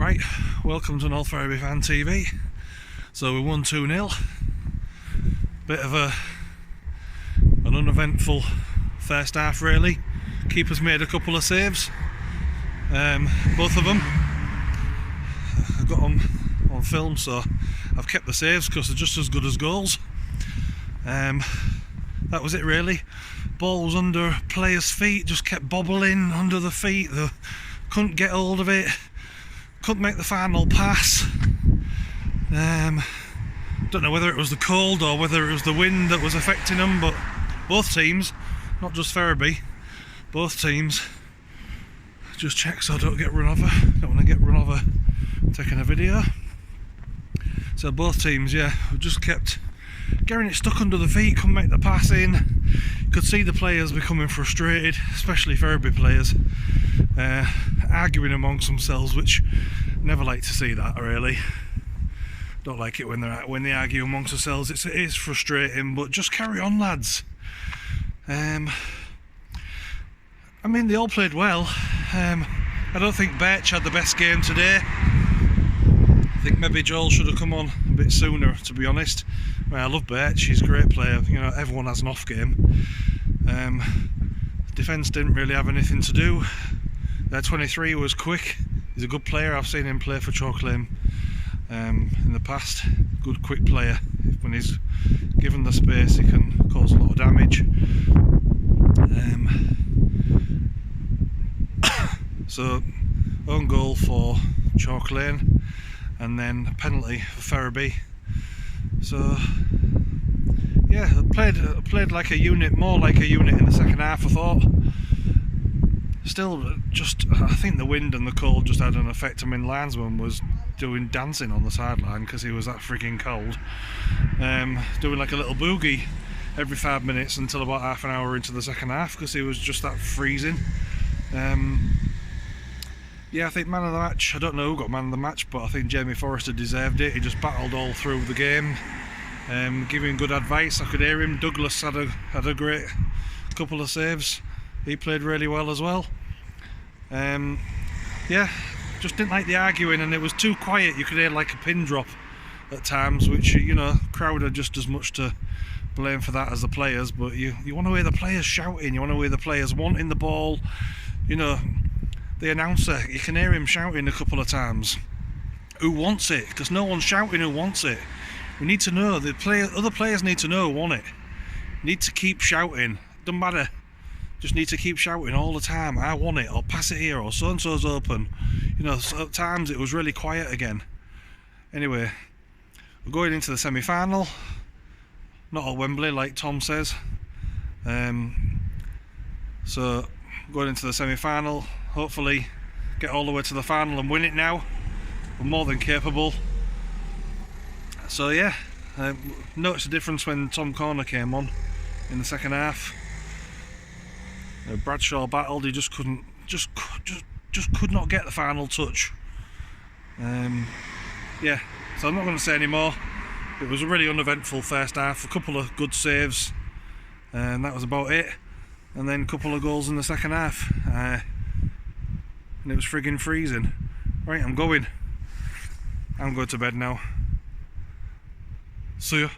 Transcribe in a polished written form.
Right, welcome to North Ferriby Fan TV. So we won 2-0. Bit of an uneventful first half really. Keeper's made a couple of saves. Both of them. I've got them on film, so I've kept the saves because they're just as good as goals. That was it really. Ball was under players' feet, just kept bobbling under the feet. They couldn't get hold of it. Couldn't make the final pass. Don't know whether it was the cold or whether it was the wind that was affecting them, but both teams, not just Ferriby, both teams. Just check so I don't get run over. Don't want to get run over taking a video. So both teams, yeah, just kept getting it stuck under the feet, couldn't make the pass in. Could see the players becoming frustrated, especially Ferriby players, arguing amongst themselves, which never like to see that really. Don't like it when they argue amongst themselves. It is frustrating, but just carry on, lads. I mean, they all played well. I don't think Birch had the best game today. I think maybe Joel should have come on a bit sooner, to be honest. I love Birch, he's a great player. You know, everyone has an off game. Defence didn't really have anything to do. Their 23 was quick. He's a good player. I've seen him play for Chalk Lane in the past. Good, quick player. When he's given the space, he can cause a lot of damage. So, own goal for Chalk Lane, and then a penalty for Ferriby. So, yeah, played like a unit, more like a unit in the second half, I thought. Still, I think the wind and the cold just had an effect. I mean, Linesman was doing dancing on the sideline because he was that freaking cold. Doing like a little boogie every 5 minutes until about half an hour into the second half because he was just that freezing. Yeah, I think man of the match, I don't know who got man of the match, but I think Jamie Forrester deserved it. He just battled all through the game, giving good advice. I could hear him. Douglas had a great couple of saves. He played really well as well. Yeah, just didn't like the arguing, and it was too quiet. You could hear like a pin drop at times, which, you know, crowd are just as much to blame for that as the players, but you want to hear the players shouting, you want to hear the players wanting the ball. You know, the announcer, you can hear him shouting a couple of times, who wants it, because no one's shouting who wants it. We need to know, other players need to know who want it. Need to keep shouting, doesn't matter. Just need to keep shouting all the time, I want it, or pass it here, or so-and-so's open. You know, so at times it was really quiet again. Anyway, we're going into the semi-final. Not at Wembley, like Tom says. So, going into the semi-final, hopefully get all the way to the final and win it now. We're more than capable. So yeah, noticed the difference when Tom Corner came on in the second half. Bradshaw battled, he just could not get the final touch. Yeah, so I'm not going to say any more. It was a really uneventful first half, a couple of good saves, and that was about it. And then a couple of goals in the second half, and it was friggin' freezing. Right, I'm going to bed now. See ya.